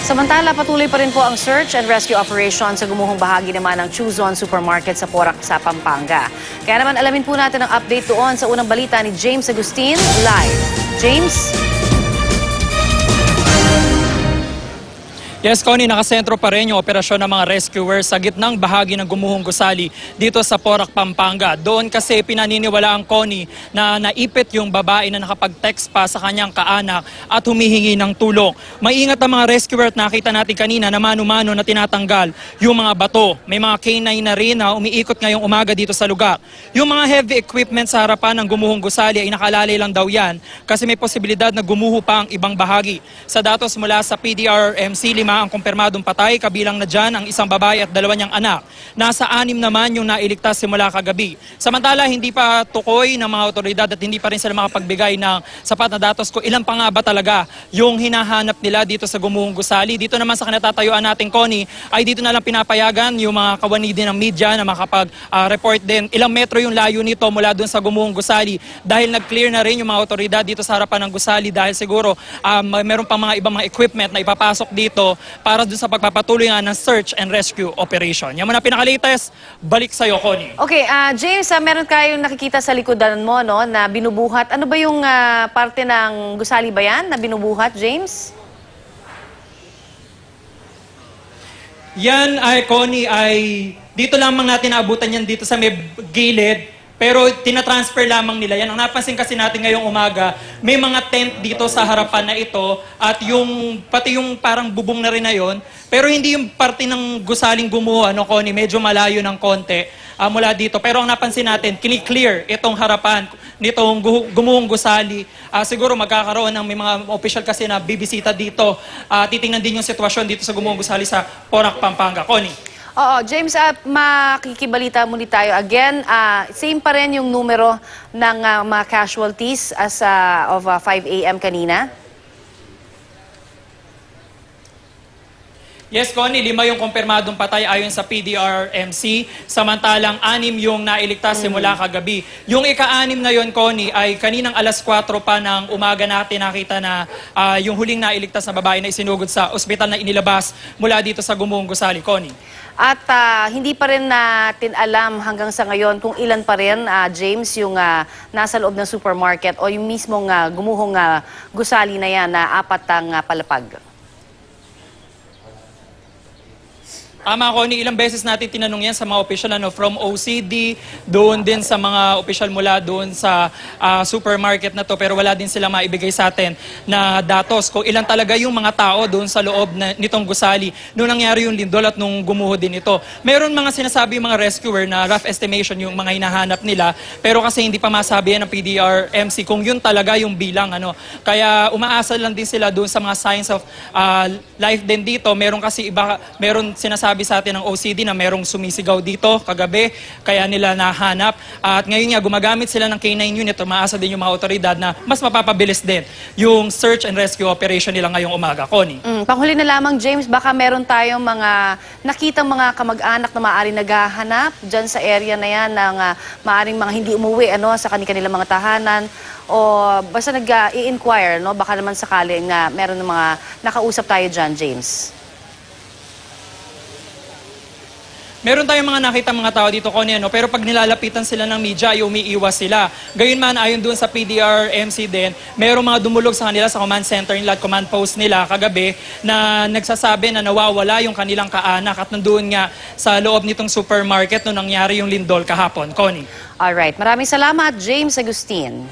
Samantala, patuloy pa rin po ang search and rescue operation sa gumuhong bahagi naman ng Chuzon Supermarket sa Porac sa Pampanga. Kaya naman alamin po natin ang update doon sa unang balita ni James Agustin live. James? Yes, Connie, nakasentro pa rin yung operasyon ng mga rescuers sa gitnang bahagi ng gumuhong gusali dito sa Porac, Pampanga. Doon kasi pinaniniwala ang Connie na naipit yung babae na nakapag-text pa sa kanyang kaanak at humihingi ng tulong. Maingat ang mga rescuer at nakita natin kanina na mano-mano na tinatanggal yung mga bato. May mga K9 na rin na umiikot ngayong umaga dito sa lugar. Yung mga heavy equipment sa harapan ng gumuhong gusali ay nakalalay lang daw yan kasi may posibilidad na gumuho pa ang ibang bahagi. Sa datos mula sa PDRMC, 5 ang kumpirmadong patay, kabilang na dyan ang isang babae at 2 niyang anak. Nasa 6 naman yung nailigtas simula kagabi. Samantala, hindi pa tukoy ng mga otoridad at hindi pa rin sila makapagbigay ng sapat na datos kung ilan pa nga ba talaga yung hinahanap nila dito sa gumuhong gusali. Dito naman sa kinatatayuan natin, Connie, ay dito na lang pinapayagan yung mga kawani din ng media na makapag-report din. Ilang metro yung layo nito mula dun sa gumuhong gusali dahil nag-clear na rin yung mga otoridad dito sa harapan ng gusali dahil siguro meron pang mga ibang mga equipment na ipapasok dito para dun sa pagpapatuloy nga ng search and rescue operation. Yan muna pinaka-latest, balik sa'yo, Connie. Okay, James, meron kayong nakikita sa likodan mo, no, na binubuhat. Ano ba yung parte ng gusali ba yan na binubuhat, James? Yan ay, Connie, ay dito lamang natin naabutan yan dito sa may gilid. Pero tinatransfer lamang nila yan. Ang napansin kasi natin ngayong umaga, may mga tent dito sa harapan na ito at yung, pati yung parang bubong na rin na yon. Pero hindi yung parte ng gusaling gumuho, Connie, medyo malayo ng konti mula dito. Pero ang napansin natin, kini-clear itong harapan nitong gumuhong gusali. Siguro magkakaroon ng may mga official kasi na bibisita dito. Titingnan din yung sitwasyon dito sa gumuhong gusali sa Porac, Pampanga. Connie. Oo, James, makikibalita muli tayo again. Same pa rin yung numero ng mga casualties as of 5 a.m. kanina? Yes, Connie, 5 yung kumpirmadong patay ayon sa PDRMC, samantalang 6 yung nailigtas simula kagabi. Yung ika-6 na yon, Connie, ay kaninang alas 4 pa ng umaga natin nakita na yung huling nailigtas na babae na isinugod sa ospital na inilabas mula dito sa gumuhong gusali, Connie. At hindi pa rin natin alam hanggang sa ngayon kung ilan pa rin, James, yung nasa loob ng supermarket o yung mismong gumuhong gusali na yan na 4 ang palapag. Tama, Connie, ilang beses natin tinanong yan sa mga opisyal from OCD, doon din sa mga opisyal mula doon sa supermarket na to, pero wala din sila maibigay sa atin na datos kung ilan talaga yung mga tao doon sa loob nitong gusali noong nangyari yung lindol at nung gumuho din ito. Meron mga sinasabi yung mga rescuer na rough estimation yung mga hinahanap nila, pero kasi hindi pa masabi yan ng PDRMC kung yun talaga yung bilang. Kaya umaasa lang din sila doon sa mga signs of life din dito. Meron kasi iba, meron sinasabi sa atin ng OCD na merong sumisigaw dito kagabi, kaya nila nahanap. At ngayon nga, gumagamit sila ng K9 unit. Umaasa din yung mga otoridad na mas mapapabilis din yung search and rescue operation nila ngayong umaga. Connie. Panghuli na lamang, James, baka meron tayong mga nakitang mga kamag-anak na maaaring naghahanap dyan sa area na yan ng maaaring mga hindi umuwi sa kanilang mga tahanan o basta nag-i-inquire, baka naman sakaling meron ng mga nakausap tayo dyan, James. Meron tayong mga nakita mga tao dito, Connie, pero pag nilalapitan sila ng media, ay umiiwas sila. Gayunman, ayon doon sa PDRMC din, merong mga dumulog sa kanila sa command center nila at command post nila kagabi na nagsasabi na nawawala yung kanilang kaanak at nandoon nga sa loob nitong supermarket nung nangyari yung lindol kahapon. Connie. Alright, maraming salamat, James Agustin.